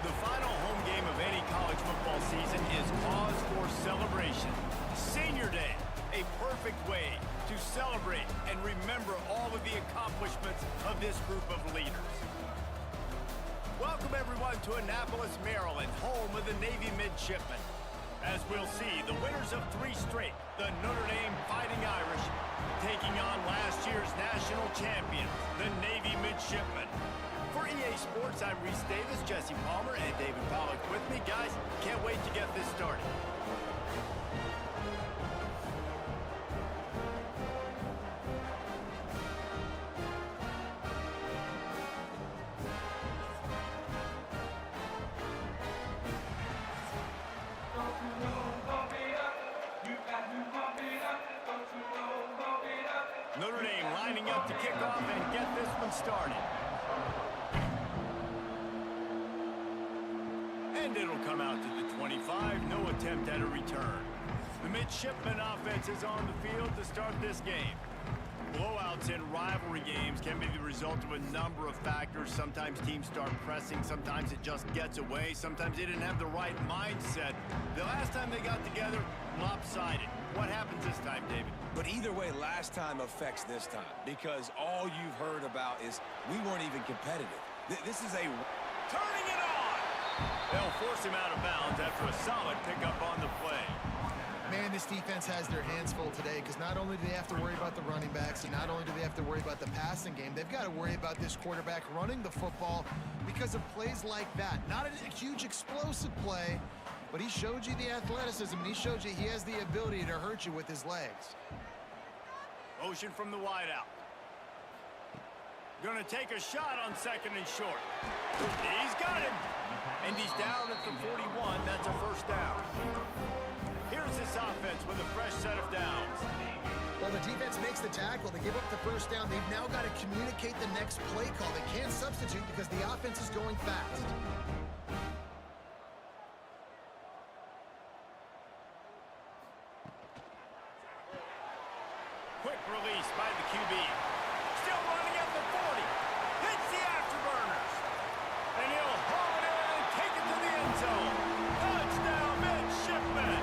The final home game of any college football season is cause for celebration. Senior Day, a perfect way to celebrate and remember all of the accomplishments of this group of leaders. Welcome everyone to Annapolis, Maryland, home of the Navy Midshipmen. As we'll see, the winners of 3 straight, the Notre Dame Fighting Irish, taking on last year's national champions, the Navy Midshipmen. For EA Sports, I'm Reese Davis, Jesse Palmer, and David Pollack with me. Guys, can't wait to get this started. Notre Dame lining up to kick off and get this one started. And it'll come out to the 25, no attempt at a return. The Midshipmen offense is on the field to start this game. Blowouts in rivalry games can be the result of a number of factors. Sometimes teams start pressing, sometimes it just gets away, sometimes they didn't have the right mindset. The last time they got together, lopsided. What happens this time, David? But either way, last time affects this time, because all you've heard about is we weren't even competitive. This is a... Turning it on! They'll force him out of bounds after a solid pickup on the play. Man, this defense has their hands full today because not only do they have to worry about the running backs and not only do they have to worry about the passing game, they've got to worry about this quarterback running the football because of plays like that. Not a huge explosive play, but he showed you the athleticism and he showed you he has the ability to hurt you with his legs. Motion from the wideout. Gonna take a shot on 2nd and short. He's got him. And he's down at the 41. That's a first down. Here's this offense with a fresh set of downs. Well, the defense makes the tackle. They give up the first down. They've now got to communicate the next play call. They can't substitute because the offense is going fast. Quick release by the QB. Still running at the 40. Hits the afterburners. And he'll haul it in and take it to the end zone. Touchdown, Midshipmen.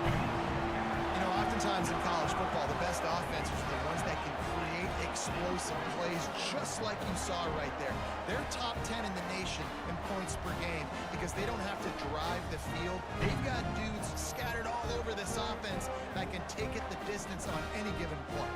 You know, oftentimes in college football, the best offenses are the ones that can create explosive plays just like you saw right there. They're top 10 in the nation in points per game because they don't have to drive the field. They've got dudes scattered all over this offense that can take it the distance on any given play.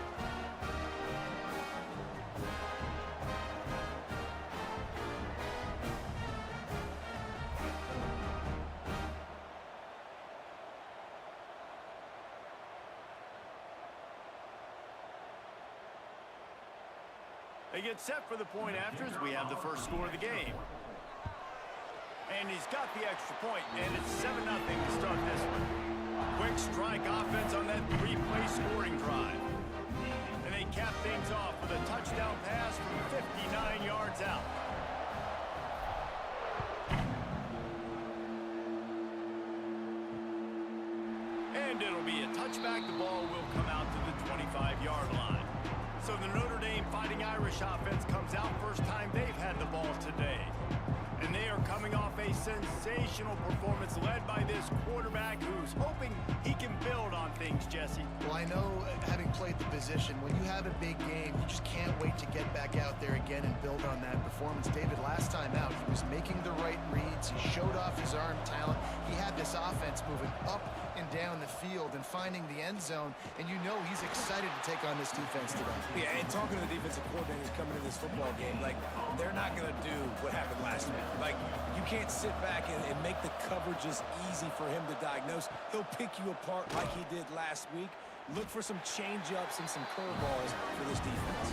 They get set for the point after as we have the first score of the game. And he's got the extra point, and it's 7-0 to start this one. Quick strike offense on that 3-play scoring drive. And they cap things off with a touchdown pass from 59 yards out. And it'll be a touchback. The ball will come out to the 25-yard line. So the Notre Dame Fighting Irish offense comes out first time they've had the ball today. And they are coming off a sensational performance led by this quarterback who's hoping he can build on things, Jesse. Well, I know, having played the position, when you have a big game, you just can't wait to get back out there again and build on that performance. David, last time out, he was making the right reads. He showed off his arm talent. He had this offense moving up and down the field and finding the end zone, and you know he's excited to take on this defense today. Yeah, and talking to the defensive coordinators coming into this football game, like, they're not going to do what happened last week. Like, you can't sit back and make the coverages easy for him to diagnose. He'll pick you apart like he did last week. Look for some change-ups and some curveballs for this defense.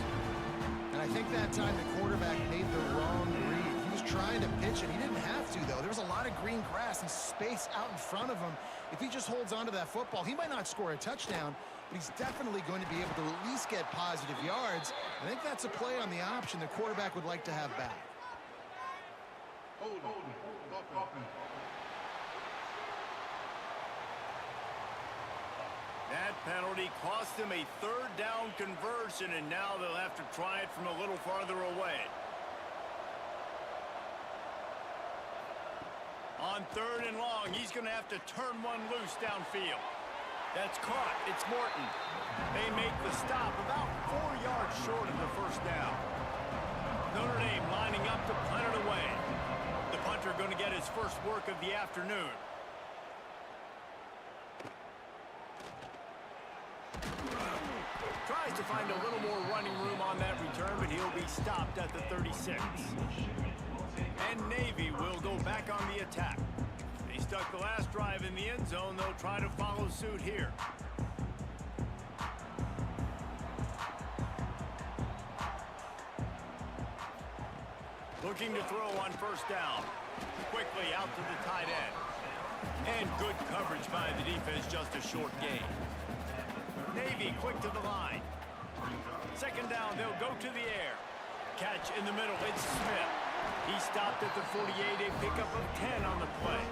And I think that time the quarterback made the wrong read. He was trying to pitch it. He didn't have to, though. There was a lot of green grass and space out in front of him. If he just holds on to that football, he might not score a touchdown, but he's definitely going to be able to at least get positive yards. I think that's a play on the option the quarterback would like to have back. That penalty cost him a 3rd down conversion, and now they'll have to try it from a little farther away. On 3rd and long, he's going to have to turn one loose downfield. That's caught. It's Morton. They make the stop about 4 yards short of the first down. Notre Dame lining up to punt it away. The punter going to get his first work of the afternoon. Tries to find a little more running room on that return, but he'll be stopped at the 36. And Navy will go back on the attack. They stuck the last drive in the end zone. They'll try to follow suit here. Looking to throw on first down. Quickly out to the tight end. And good coverage by the defense, just a short gain. Navy quick to the line. Second down, they'll go to the air. Catch in the middle, it's Smith. He stopped at the 48, a pickup of 10 on the play.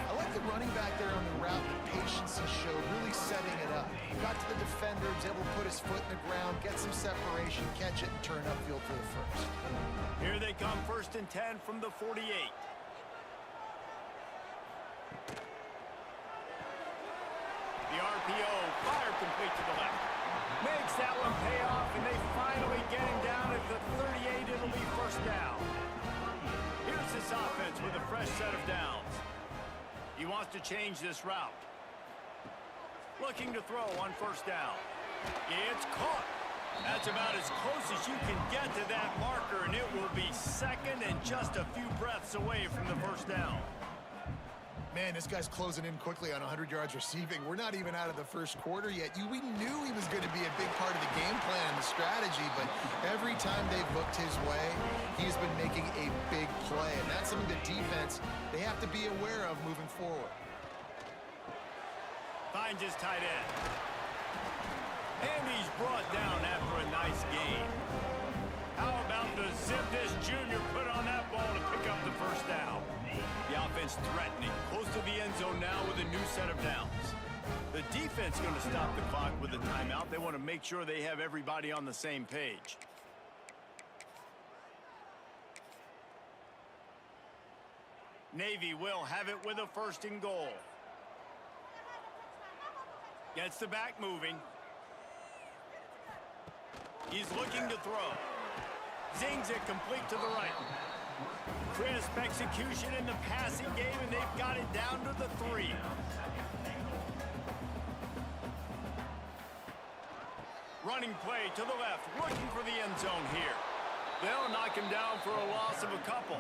I like the running back there on the route, the patience he showed, really setting it up. Got to the defender, was able to put his foot in the ground, get some separation, catch it, and turn upfield for the first. Here they come, 1st and 10 from the 48. The RPO, fire complete to the left. Makes that one pay off, and they finally get him down at the 38. It'll be first down. Here's this offense with a fresh set of downs. He wants to change this route. Looking to throw on first down. It's caught. That's about as close as you can get to that marker, and it will be second and just a few breaths away from the first down. Man, this guy's closing in quickly on 100 yards receiving. We're not even out of the first quarter yet. We knew he was going to be a big part of the game plan and the strategy, but every time they've looked his way, he's been making a big play, and that's something the defense, they have to be aware of moving forward. Finds his tight end. And he's brought down after a nice gain. How about the zip this junior put on that ball to pick up the first down? The offense threatening, close to the end zone now with a new set of downs. The defense going to stop the clock with a timeout. They want to make sure they have everybody on the same page. Navy will have it with a 1st and goal. Gets the back moving. He's looking to throw. Zings it complete to the right. Crisp execution in the passing game, and they've got it down to the 3. Running play to the left, looking for the end zone here. They'll knock him down for a loss of a couple.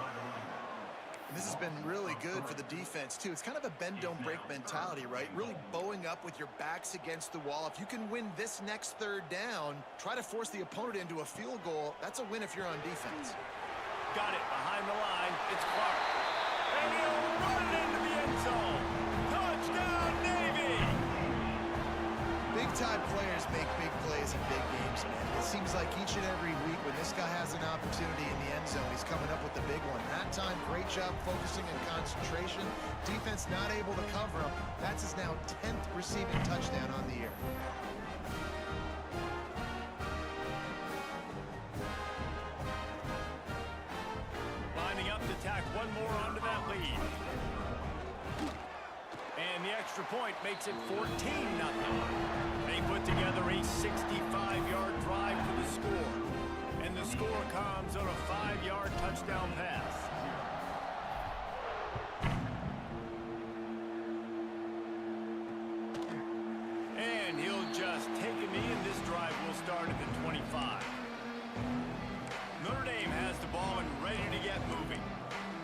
And this has been really good for the defense, too. It's kind of a bend-don't-break mentality, right? Really bowing up with your backs against the wall. If you can win this next 3rd down, try to force the opponent into a field goal. That's a win if you're on defense. Got it behind the line. It's Clark. And he'll run it into the end zone. Touchdown, Navy! Big-time players make big plays in big games, man. It seems like each and every week when this guy has an opportunity in the end zone, he's coming up with the big one. That time, great job focusing and concentration. Defense not able to cover him. That's his now 10th receiving touchdown on the year. Lining up to tack one more onto that lead. And the extra point makes it 14-0. They put together a 65-yard drive for the score. And the score comes on a 5-yard touchdown pass. And he'll just take a knee, and this drive will start at the 25. Notre Dame has the ball and ready to get moving.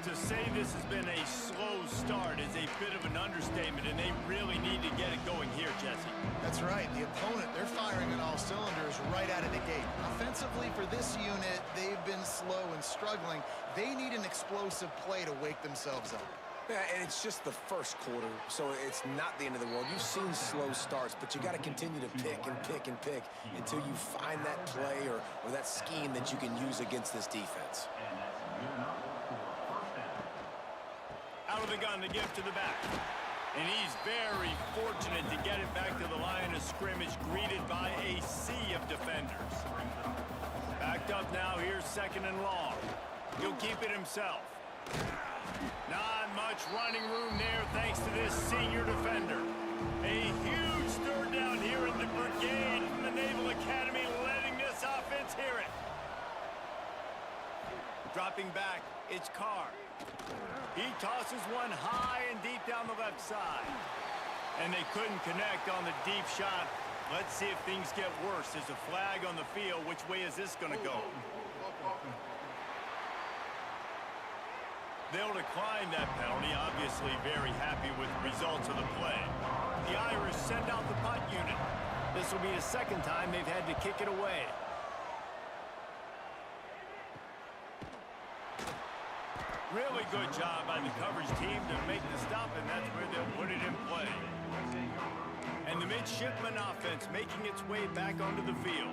To say this has been a slow start is a bit of an understatement, and they really need to get it going here, Jesse. That's right. The opponent, they're firing on all cylinders right out of the gate. Offensively, for this unit, they've been slow and struggling. They need an explosive play to wake themselves up. Yeah, and it's just the first quarter, so it's not the end of the world. You've seen slow starts, but you got to continue to pick and pick and pick until you find that play or that scheme that you can use against this defense. Out of the gun to give to the back. And he's very fortunate to get it back to the line of scrimmage, greeted by a sea of defenders. Backed up now, here's 2nd and long. He'll keep it himself. Not much running room there thanks to this senior defender. A huge third down here in the brigade from the Naval Academy, letting this offense hear it. Dropping back, it's Carr. He tosses one high and deep down the left side. And they couldn't connect on the deep shot. Let's see if things get worse. There's a flag on the field. Which way is this going to go? They'll decline that penalty, obviously very happy with the results of the play. The Irish send out the punt unit. This will be the second time they've had to kick it away. Really good job by the coverage team to make the stop, and that's where they'll put it in play. And the midshipman offense making its way back onto the field.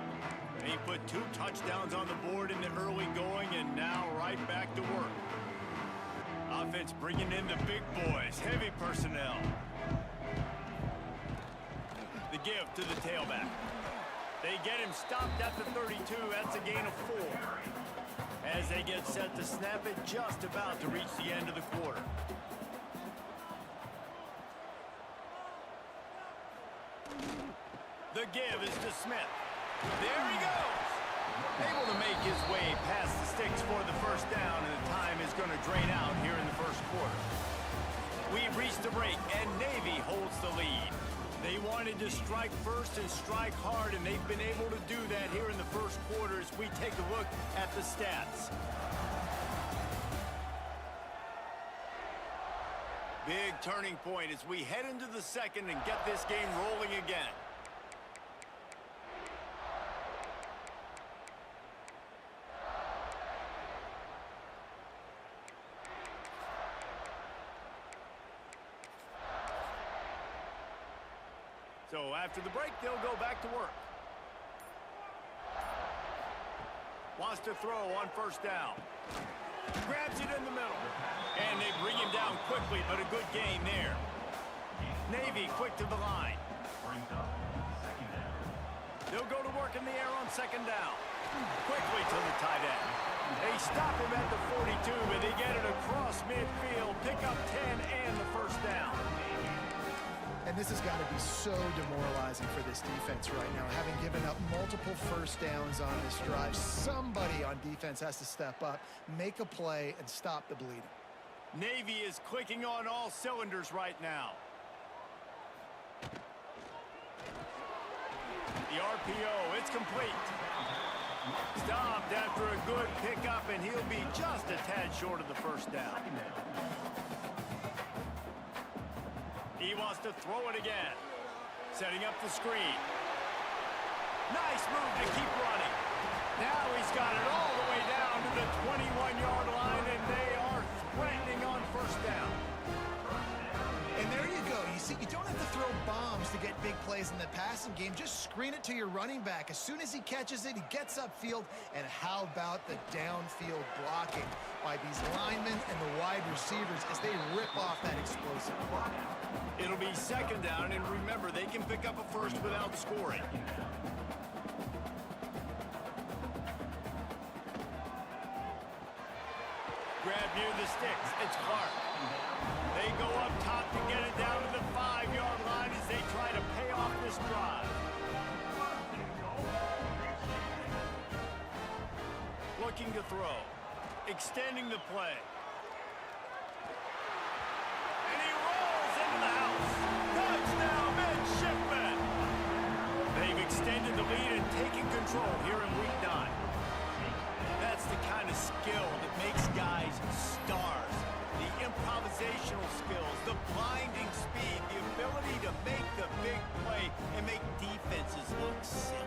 They put 2 touchdowns on the board in the early going, and now right back to work. Offense bringing in the big boys, heavy personnel. The give to the tailback. They get him stopped at the 32. That's a gain of 4. As they get set to snap it, just about to reach the end of the quarter. The give is to Smith. There he goes. Able to make his way past the sticks for the first down, and the time is going to drain out here in the first quarter. We've reached the break, and Navy holds the lead. They wanted to strike first and strike hard, and they've been able to do that here in the first quarter as we take a look at the stats. Big turning point as we head into the second and get this game rolling again. So after the break, they'll go back to work. Wants to throw on first down. Grabs it in the middle. And they bring him down quickly, but a good gain there. Navy quick to the line. They'll go to work in the air on second down. Quickly to the tight end. They stop him at the 42, but they get it across midfield. Pick up 10 and the first down. And this has got to be so demoralizing for this defense right now. Having given up multiple first downs on this drive, somebody on defense has to step up, make a play, and stop the bleeding. Navy is clicking on all cylinders right now. The RPO, it's complete. Stopped after a good pickup, and he'll be just a tad short of the first down. He wants to throw it again. Setting up the screen. Nice move to keep running. Now he's got it all the way down to the 21-yard line, and they are threatening on first down. And there you go. You see, you don't have to throw bombs to get big plays in the passing game. Just screen it to your running back. As soon as he catches it, he gets upfield. And how about the downfield blocking by these linemen and the wide receivers as they rip off that explosive play? It'll be second down, and remember, they can pick up a first without scoring. Grab near the sticks. It's Clark. They go up top to get it down to the 5-yard line as they try to pay off this drive. Looking to throw. Extending the play. And he rolls into the house. Touchdown, midshipman! They've extended the lead and taken control here in week 9. That's the kind of skill that makes guys stars. The improvisational skills, the blinding speed, the ability to make the big play and make defenses look silly.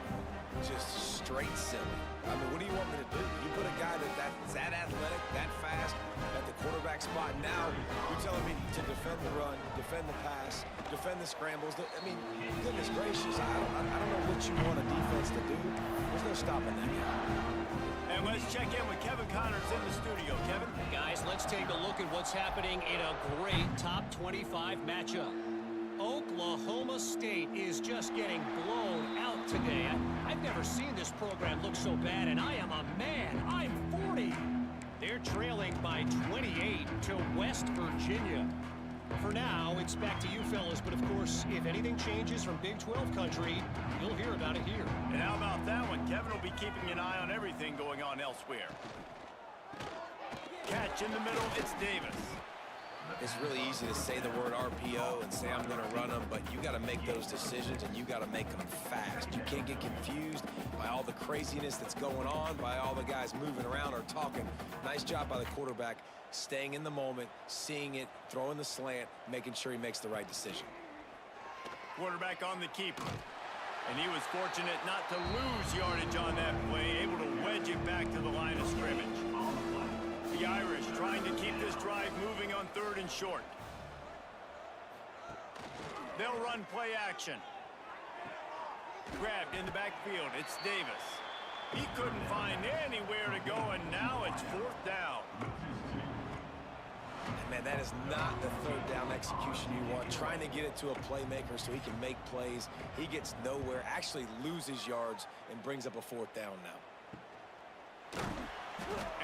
Just straight silly. I mean, what do you want me to do? You put a guy that's that athletic, that fast, at the quarterback spot. Now you're telling me to defend the run, defend the pass, defend the scrambles. I mean, goodness gracious, I don't know what you want a defense to do. There's no stopping that guy. And let's check in with Kevin Connors in the studio. Kevin? Guys, let's take a look at what's happening in a great top 25 matchup. Oklahoma State is just getting blown out today. I've never seen this program look so bad, and I am a man. I'm 40. They're trailing by 28 to West Virginia. For now, it's back to you fellas, but of course, if anything changes from Big 12 country, you'll hear about it here. And how about that one? Kevin will be keeping an eye on everything going on elsewhere. Catch in the middle, it's Davis. It's really easy to say the word RPO and say I'm going to run them, but you got to make those decisions and you got to make them fast. You can't get confused by all the craziness that's going on, by all the guys moving around or talking. Nice job by the quarterback, staying in the moment, seeing it, throwing the slant, making sure he makes the right decision. Quarterback on the keeper. And he was fortunate not to lose yardage on that play, able to wedge it back to the line of scrimmage. The Irish trying to keep this drive moving on 3rd and short. They'll run play action. Grabbed in the backfield, it's Davis. He couldn't find anywhere to go, and now it's 4th down. And man, that is not the 3rd down execution you want. Trying to get it to a playmaker so he can make plays. He gets nowhere, actually loses yards, and brings up a 4th down now.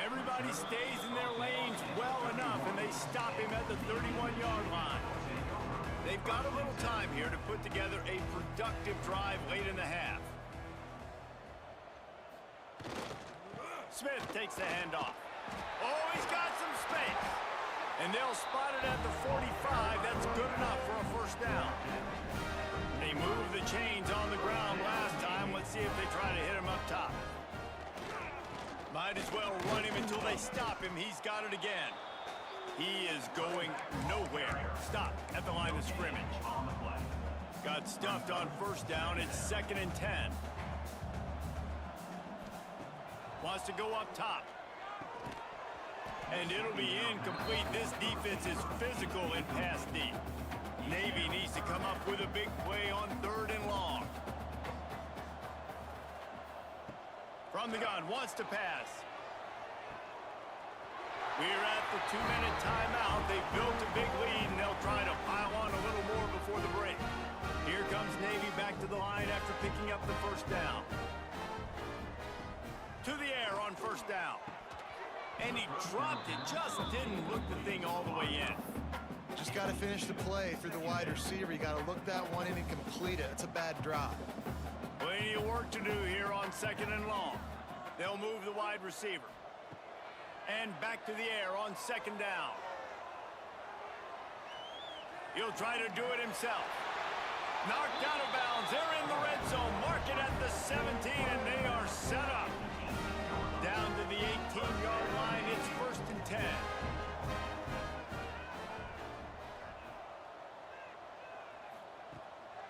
Everybody stays in their lanes well enough, and they stop him at the 31-yard line. They've got a little time here to put together a productive drive late in the half. Smith takes the handoff. Oh, he's got some space. And they'll spot it at the 45. That's good enough for a 1st down. They moved the chains on the ground last time. Let's see if they try to hit him up top. Might as well run him until they stop him. He's got it again. He is going nowhere. Stop at the line of scrimmage. Got stuffed on 1st down. It's 2nd and 10. Wants to go up top. And it'll be incomplete. This defense is physical in pass deep. Navy needs to come up with a big play on 3rd and long. From the gun, wants to pass. We're at the 2-minute timeout. They've built a big lead, and they'll try to pile on a little more before the break. Here comes Navy back to the line after picking up the 1st down. To the air on 1st down. And he dropped it, just didn't look the thing all the way in. Just got to finish the play through the wide receiver. You got to look that one in and complete it. It's a bad drop. Plenty of work to do here on 2nd and long. They'll move the wide receiver. And back to the air on 2nd down. He'll try to do it himself. Knocked out of bounds. They're in the red zone. Mark it at the 17, and they are set up. Down to the 18-yard line. It's 1st and 10.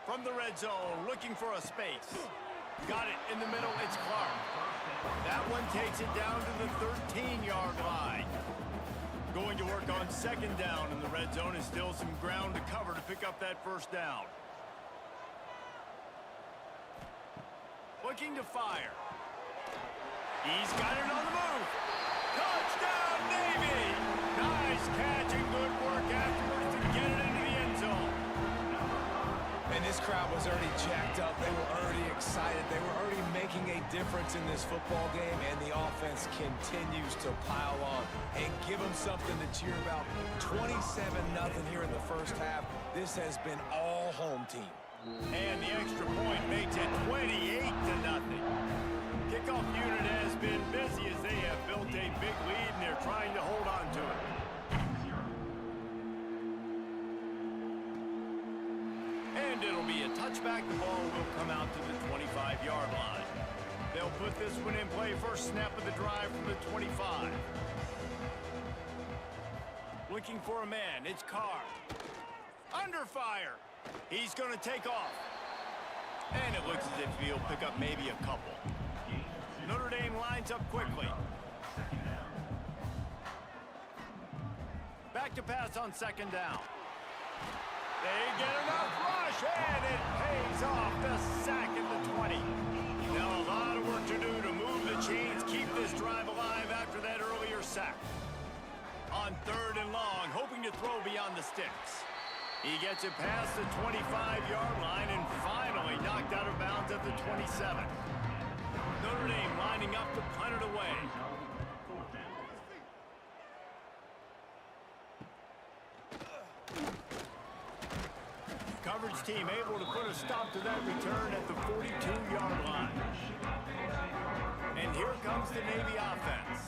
From the red zone, looking for a space. Got it in the middle, it's Clark. That one takes it down to the 13-yard line. Going to work on 2nd down in the red zone, is still some ground to cover to pick up that 1st down. Looking to fire. He's got it on the move. Touchdown, Navy! Nice catch and good work afterwards to get it into the end zone. And this crowd was already jacked up. They were already excited. They were already making a difference in this football game, and the offense continues to pile on and give them something to cheer about. 27-0 here in the 1st half. This has been all home team. And the extra point makes it 28-0. Kickoff unit has been busy as they have built a big lead, and they're trying to hold on to it. And it'll be a touchback. The ball will come out to the 25-yard line. They'll put this one in play. First snap of the drive from the 25. Looking for a man. It's Carr. Under fire. He's going to take off. And it looks as if he'll pick up maybe a couple. Notre Dame lines up quickly. Back to pass on 2nd down. They get enough rush, and it pays off. The sack at the 20. Now a lot of work to do to move the chains, keep this drive alive after that earlier sack. On 3rd and long, hoping to throw beyond the sticks. He gets it past the 25-yard line and finally knocked out of bounds at the 27. Notre Dame lining up to punt it away. coverage team able to put a stop to that return at the 42-yard line. And here comes the Navy offense.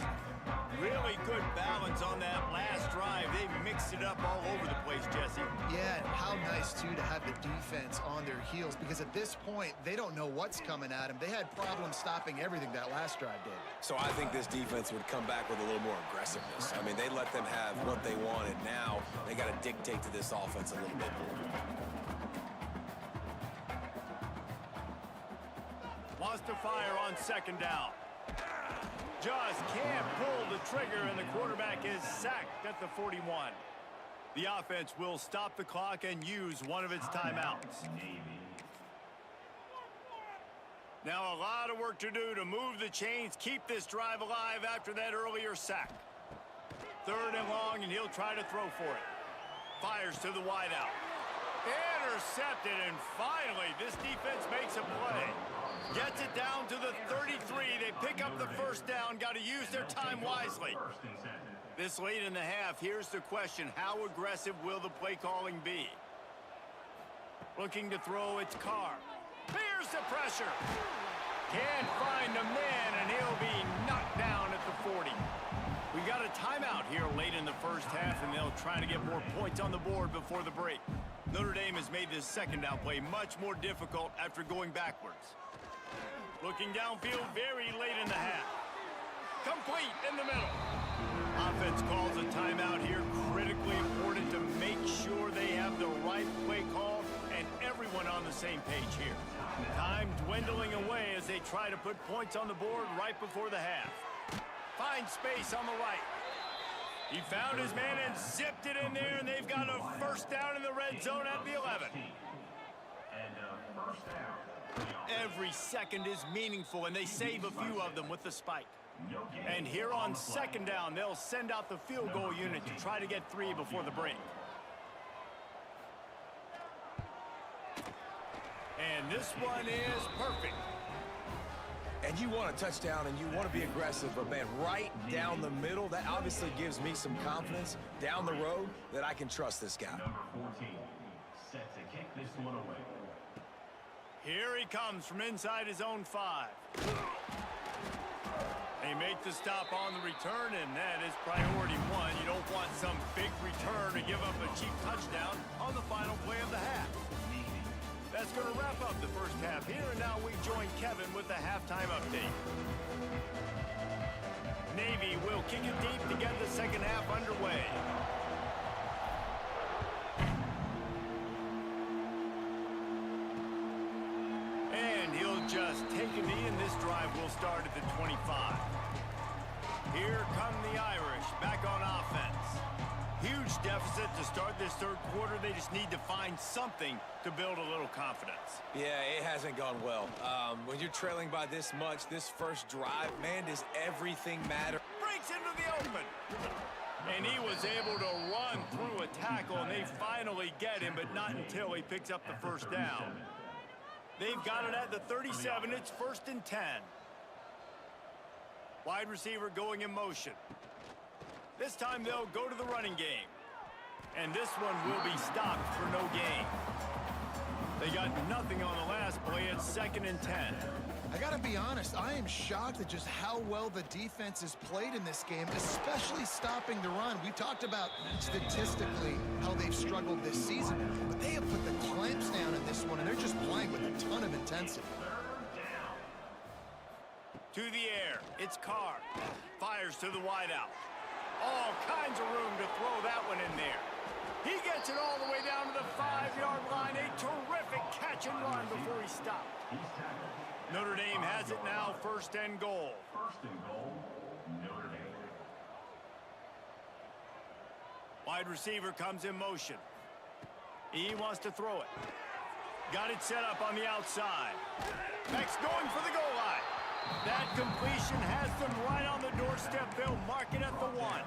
Really good balance on that last drive. They mixed it up all over the place, Jesse. Yeah, and how nice, too, to have the defense on their heels, because at this point, they don't know what's coming at them. They had problems stopping everything that last drive did. So I think this defense would come back with a little more aggressiveness. I mean, they let them have what they wanted. Now they got to dictate to this offense a little bit more. Wants to fire on second down. Just can't pull the trigger, and the quarterback is sacked at the 41. The offense will stop the clock and use one of its timeouts. Now a lot of work to do to move the chains, keep this drive alive after that earlier sack. 3rd and long, and he'll try to throw for it. Fires to the wideout. Intercepted, and finally, this defense makes a play. Gets it down to the 33. They pick up the first down. Got to use their time wisely. This late in the half, here's the question. How aggressive will the play calling be? Looking to throw, it's Carr. Here's the pressure. Can't find a man, and he'll be knocked down at the 40. We got a timeout here late in the first half, and they'll try to get more points on the board before the break. Notre Dame has made this second down play much more difficult after going backwards. Looking downfield very late in the half. Complete in the middle. Offense calls a timeout here. Critically important to make sure they have the right play call and everyone on the same page here. Time dwindling away as they try to put points on the board right before the half. Finds space on the right. He found his man and zipped it in there, and they've got a first down in the red zone at the 11. Every second is meaningful, and they save a few of them with the spike. And here on second down, they'll send out the field goal unit to try to get 3 before the break. And this one is perfect. And you want a touchdown, and you want to be aggressive, but, man, right down the middle, that obviously gives me some confidence down the road that I can trust this guy. Number 14, set to kick this one away. Here he comes from inside his own 5. They make the stop on the return, and that is priority 1. You don't want some big return to give up a cheap touchdown on the final play of the half. That's going to wrap up the first half here, and now we join Kevin with the halftime update. Navy will kick it deep to get the second half underway. And he'll just take a knee, and this drive will start at the 25. Here come the Irish back on offense. Huge deficit to start this third quarter. They just need to find something to build a little confidence. Yeah, it hasn't gone well. When you're trailing by this much, this first drive, man, does everything matter? Breaks into the open. And he was able to run through a tackle, and they finally get him, but not until he picks up the first down. They've got it at the 37. It's 1st and 10. Wide receiver going in motion. This time they'll go to the running game. And this one will be stopped for no gain. They got nothing on the last play. It's 2nd and 10. I gotta be honest, I am shocked at just how well the defense has played in this game, especially stopping the run. We talked about statistically how they've struggled this season, but they have put the clamps down in this one, and they're just playing with a ton of intensity. To the air, it's Carr. Fires to the wideout. All kinds of room to throw that one in there. He gets it all the way down to the 5-yard line. A terrific catch and run before he stopped. Notre Dame has it now, 1st and goal. 1st and goal, Notre Dame. Wide receiver comes in motion. He wants to throw it. Got it set up on the outside. Beck's going for the goal line. That completion has them right on the doorstep. They'll mark it at the 1.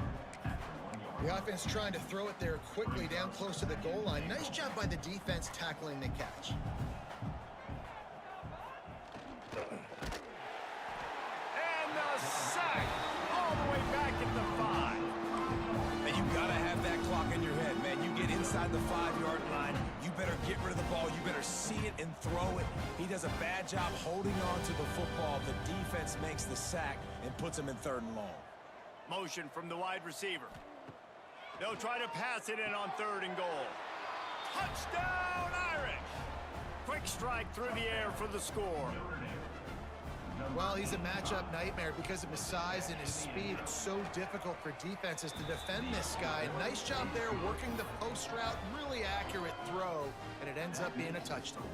The offense trying to throw it there quickly down close to the goal line. Nice job by the defense tackling the catch. And the sack all the way back at the 5. And you got to have that clock in your head, man. You get inside the 5-yard line, you better get rid of the ball better see it and throw it. He does a bad job holding on to the football. The defense makes the sack and puts him in 3rd and long. Motion from the wide receiver. They'll try to pass it in on 3rd and goal. Touchdown, Irish! Quick strike through the air for the score. Well, he's a matchup nightmare because of his size and his speed. It's so difficult for defenses to defend this guy. Nice job there working the post route. Really accurate throw, and it ends up being a touchdown.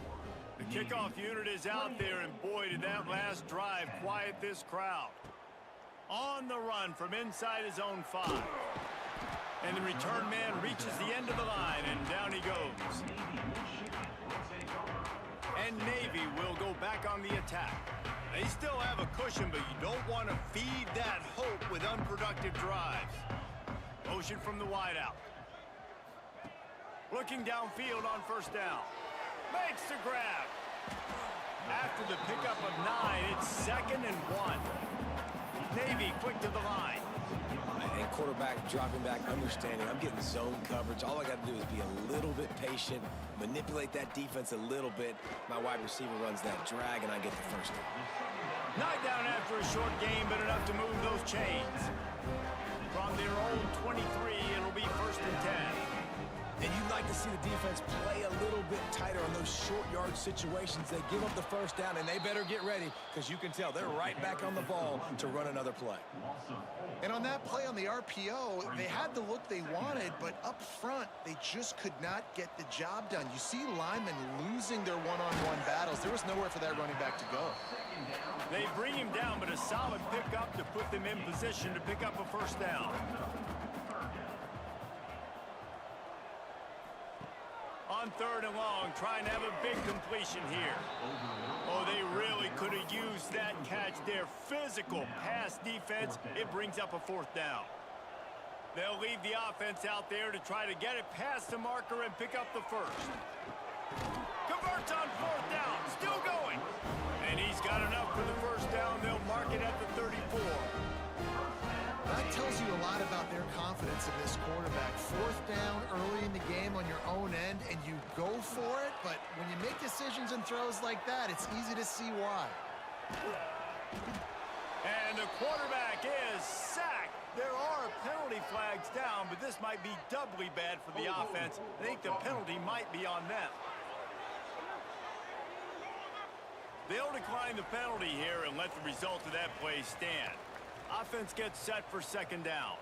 The kickoff unit is out there, and boy, did that last drive quiet this crowd. On the run from inside his own 5. And the return man reaches the end of the line, and down he goes. And Navy will go back on the attack. They still have a cushion, but you don't want to feed that hope with unproductive drives. Motion from the wideout. Looking downfield on 1st down. Makes the grab. After the pickup of 9, it's 2nd and 1. Navy quick to the line. And quarterback dropping back, understanding I'm getting zone coverage. All I got to do is be a little bit patient, manipulate that defense a little bit. My wide receiver runs that drag, and I get the 1st down. 9 down after a short game, but enough to move those chains. From their own 23, it'll be 1st and 10. And you'd like to see the defense play a little bit tighter on those short yard situations. They give up the 1st down, and they better get ready because you can tell they're right back on the ball to run another play. And on that play on the RPO, they had the look they wanted, but up front, they just could not get the job done. You see linemen losing their one-on-one battles. There was nowhere for that running back to go. They bring him down, but a solid pickup to put them in position to pick up a 1st down. On 3rd and long, trying to have a big completion here. Oh, they really could have used that catch there. Physical pass defense. It brings up a 4th down. They'll leave the offense out there to try to get it past the marker and pick up the 1st. Converts on 4th down. Still going. And he's got enough for the 1st down. They'll mark it at the 34. That tells you a lot about their confidence in this quarterback. 4th down early in the game on your own end, and you go for it, but when you make decisions and throws like that, it's easy to see why. And the quarterback is sacked. There are penalty flags down, but this might be doubly bad for the offense. I think the penalty might be on them. They'll decline the penalty here and let the result of that play stand. Offense gets set for 2nd down.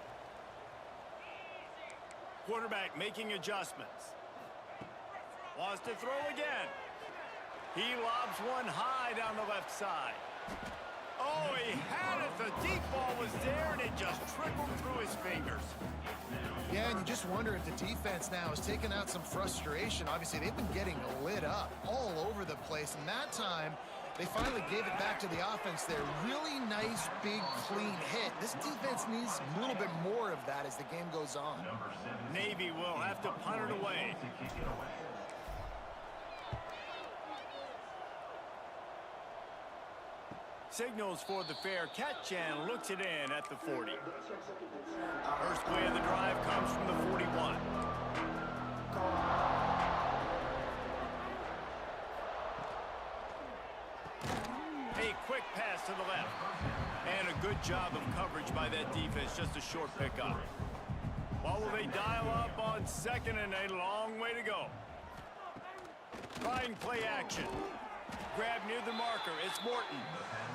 Quarterback making adjustments. Wants to throw again. He lobs one high down the left side. Oh, he had it. The deep ball was there, and it just trickled through his fingers. Yeah, and you just wonder if the defense now has taken out some frustration. Obviously, they've been getting lit up all over the place, and that time, they finally gave it back to the offense there. Really nice, big, clean hit. This defense needs a little bit more of that as the game goes on. Navy will have to punt it away. Signals for the fair catch and looks it in at the 40. First play of the drive comes from the 41. A quick pass to the left. And a good job of coverage by that defense. Just a short pickup. Well, will they dial up on 2nd and a long way to go? Trying play action. Grab near the marker. It's Morton.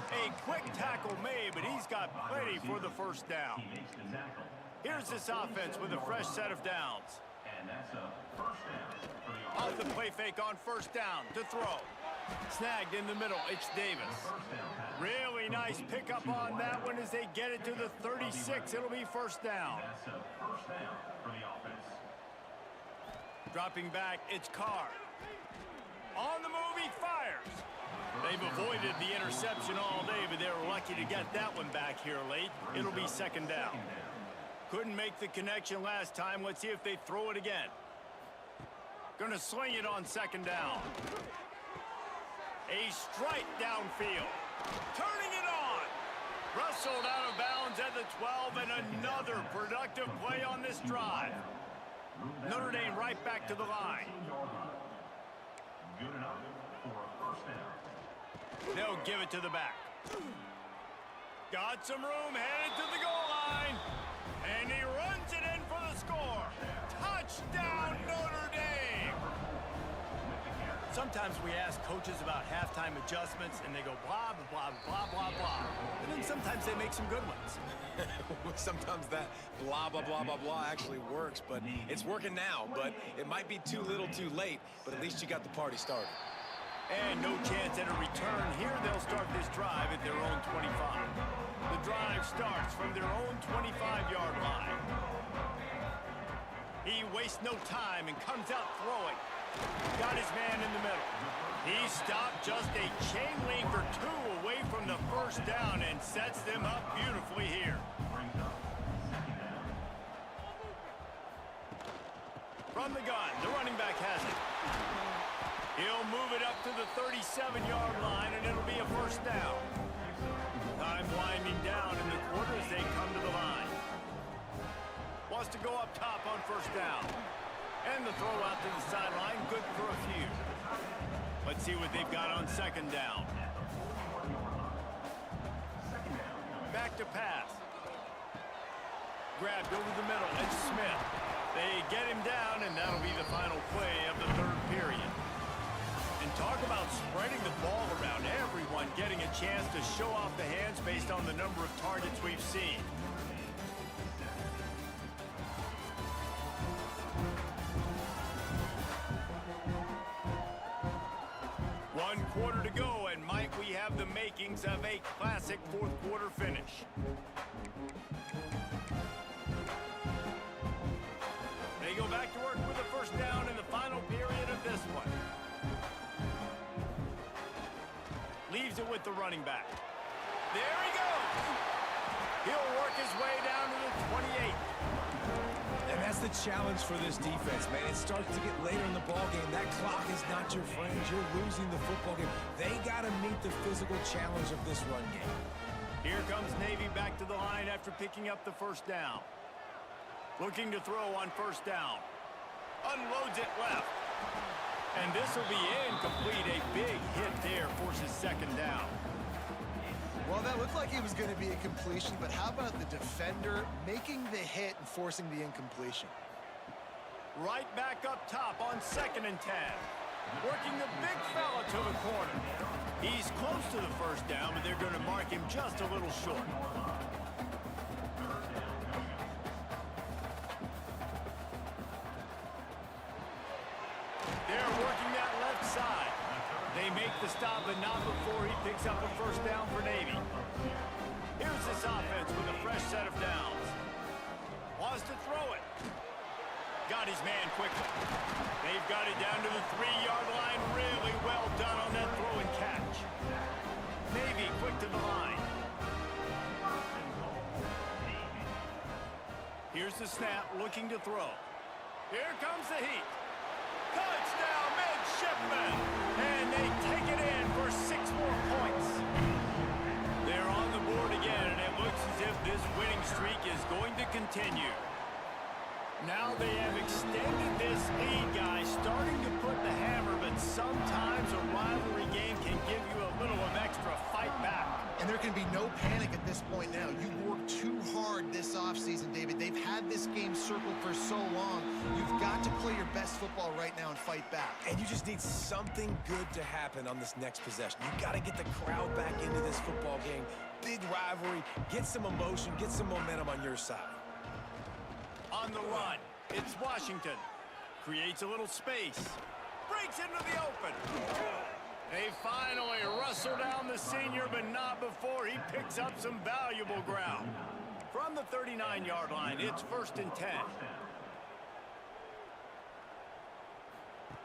A quick tackle made, but he's got plenty for the 1st down. Here's this offense with a fresh set of downs. Off the play fake on 1st down to throw. Snagged in the middle, it's Davis. Really nice pickup on that one as they get it to the 36. It'll be 1st down. Dropping back, it's Carr. On the move, he fires. They've avoided the interception all day, but they were lucky to get that one back here late. It'll be 2nd down. Couldn't make the connection last time. Let's see if they throw it again. Gonna sling it on 2nd down. A strike downfield. Turning it on. Rustled out of bounds at the 12, and another productive play on this drive. Notre Dame right back to the line. They'll give it to the back. Got some room, headed to the goal line. And he runs it in for the score. Touchdown, Notre Dame! Sometimes we ask coaches about halftime adjustments, and they go blah, blah, blah, blah, blah. And then sometimes they make some good ones. Sometimes that blah, blah, blah, blah, blah actually works, but it's working now. But it might be too little too late, but at least you got the party started. And no chance at a return. Here they'll start this drive at their own 25. The drive starts from their own 25-yard line. He wastes no time and comes out throwing. Got his man in the middle. He stopped just a chain link or two away from the first down and sets them up beautifully here. From the gun, the running back has it. He'll move it up to the 37-yard line, and it'll be a first down. Time winding down in the quarter as they come to the line. Wants to go up top on first down. And the throw out to the sideline, good for a few. Let's see what they've got on second down. Back to pass. Grabbed over the middle, and Smith. They get him down, and that'll be the final play of the third period. And talk about spreading the ball around, everyone getting a chance to show off the hands based on the number of targets we've seen. One quarter to go, and might we have the makings of a classic fourth quarter finish. They go back to work with the first down in the final period of this one. Leaves it with the running back. There he goes. He'll work his way down to the 28. And that's the challenge for this defense, man. It starts to get later in the ballgame. That clock is not your friend. You're losing the football game. They got to meet the physical challenge of this run game. Here comes Navy back to the line after picking up the first down. Looking to throw on first down. Unloads it left. And this will be incomplete. A big hit there forces second down. Well, that looked like it was going to be a completion, but how about the defender making the hit and forcing the incompletion? Right back up top on 2nd and 10. Working the big fella to the corner. He's close to the first down, but they're going to mark him just a little short. They're working that left side. They make the stop, but not before he picks up a first down for Navy. Here's this offense with a fresh set of downs. Wants to throw it. Got his man quickly. They've got it down to the 3-yard line. Really well done on that throw and catch. Navy quick to the line. Here's the snap, looking to throw. Here comes the heat. Touchdown, midshipmen! And they take it in for 6 more points. They're on the board again, and it looks as if this winning streak is going to continue. Now they have extended this lead, guys, starting to put the hammer, but sometimes a rivalry game can give you a little of extra fight back. And there can be no panic at this point now. You worked too hard this offseason, David. They've had this game circled for so long. You've got to play your best football right now and fight back. And you just need something good to happen on this next possession. You got to get the crowd back into this football game. Big rivalry. Get some emotion. Get some momentum on your side. On the run, it's Washington. Creates a little space. Breaks into the open. They finally wrestle down the senior, but not before he picks up some valuable ground. From the 39-yard line, it's 1st and 10.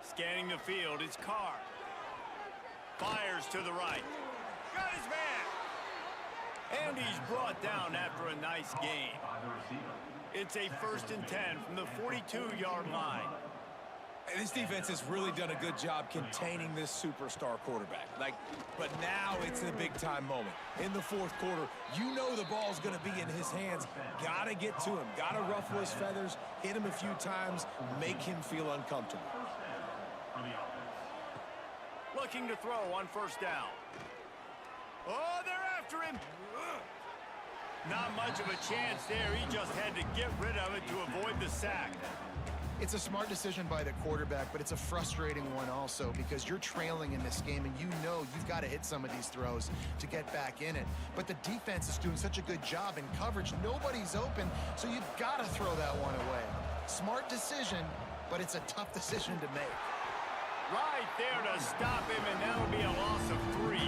Scanning the field, it's Carr. Fires to the right. Got his man. And he's brought down after a nice gain. It's a 1st and 10 from the 42-yard line. And this defense has really done a good job containing this superstar quarterback. But now it's a big-time moment. In the fourth quarter, you know the ball's going to be in his hands. Got to get to him. Got to ruffle his feathers, hit him a few times, make him feel uncomfortable. Looking to throw on first down. Oh, they're after him. Not much of a chance there. He just had to get rid of it to avoid the sack. It's a smart decision by the quarterback, but it's a frustrating one also because you're trailing in this game and you know you've got to hit some of these throws to get back in it. But the defense is doing such a good job in coverage. Nobody's open, so you've got to throw that one away. Smart decision, but it's a tough decision to make. Right there to stop him, and that'll be a loss of 3.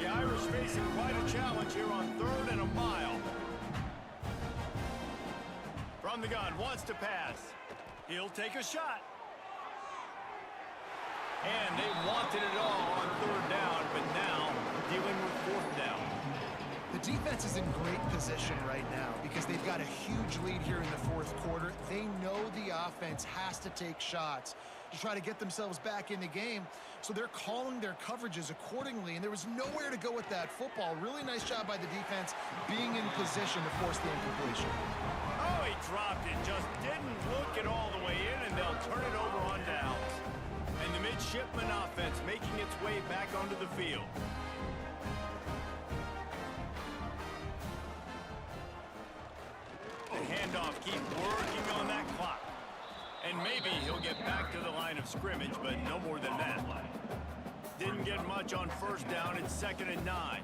The Irish facing quite a challenge here on 3rd and a mile. From the gun, wants to pass. He'll take a shot. And they wanted it all on 3rd down, but now dealing with 4th down. The defense is in great position right now because they've got a huge lead here in the 4th quarter. They know the offense has to take shots to try to get themselves back in the game, so they're calling their coverages accordingly, and there was nowhere to go with that football. Really nice job by the defense being in position to force the incompletion. Oh, he dropped it, just didn't look it all the way in, and they'll turn it over on downs. And the midshipman offense making its way back onto the field. The handoff, keep working on that clock. And maybe he'll get back to the line of scrimmage, but no more than that. Didn't get much on 1st down. It's 2nd and 9.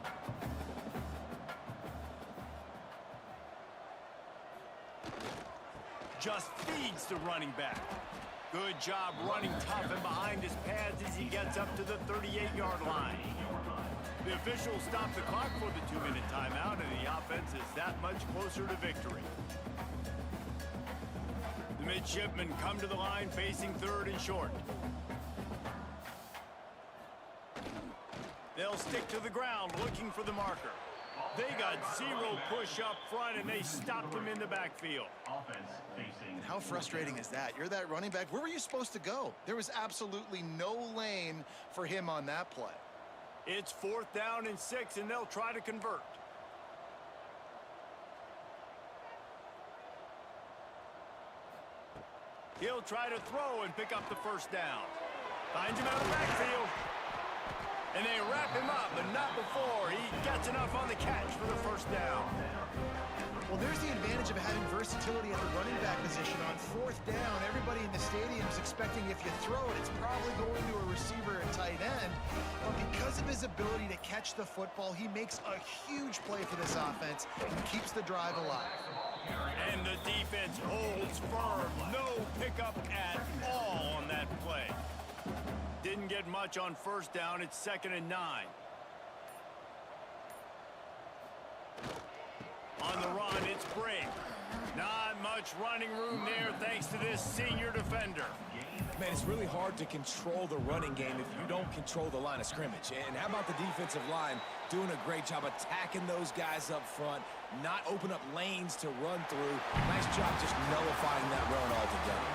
Just feeds the running back. Good job running tough and behind his pads as he gets up to the 38-yard line. The officials stop the clock for the 2-minute timeout, and the offense is that much closer to victory. The midshipmen come to the line facing 3rd and short. They'll stick to the ground looking for the marker. They got 0 push up front, and they stopped him in the backfield. Offense facing. How frustrating is that? You're that running back. Where were you supposed to go? There was absolutely no lane for him on that play. It's 4th down and 6, and they'll try to convert. He'll try to throw and pick up the 1st down. Finds him out of the backfield. And they wrap him up, but not before he gets enough on the catch for the 1st down. Well, there's the advantage of having versatility at the running back position. On 4th down, everybody in the stadium is expecting if you throw it, it's probably going to a receiver at tight end. But because of his ability to catch the football, he makes a huge play for this offense and keeps the drive alive. And the defense holds firm. No pickup at all on that play. Didn't get much on 1st down. It's 2nd and 9. On the run, it's Brake. Not much running room there thanks to this senior defender. Man, it's really hard to control the running game if you don't control the line of scrimmage. And how about the defensive line doing a great job attacking those guys up front, not open up lanes to run through. Nice job just nullifying that run altogether.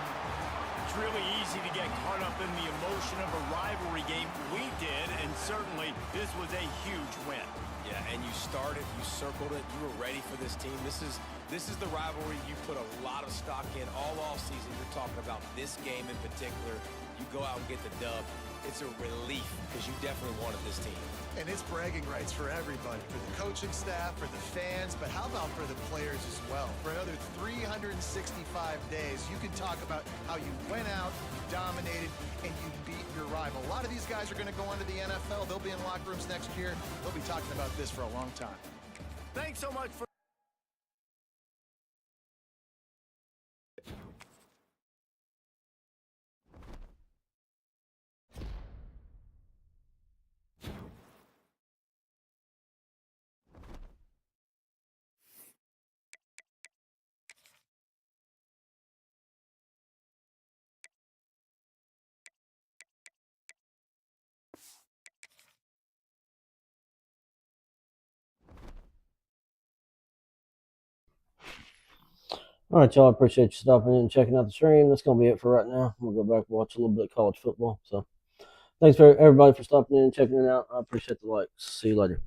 It's really easy to get caught up in the emotion of a rivalry game. We did, and certainly this was a huge win. Yeah, and you started, you circled it, you were ready for this team. This is the rivalry you put a lot of stock in all offseason. You're talking about this game in particular. You go out and get the dub. It's a relief because you definitely wanted this team. And it's bragging rights for everybody, for the coaching staff, for the fans, but how about for the players as well? For another 365 days, you can talk about how you went out, you dominated, and you beat your rival. A lot of these guys are going to go on to the NFL. They'll be in locker rooms next year. They'll be talking about this for a long time. Thanks so much for... All right, y'all. I appreciate you stopping in and checking out the stream. That's going to be it for right now. We'll go back and watch a little bit of college football. So thanks for everybody for stopping in and checking it out. I appreciate the likes. See you later.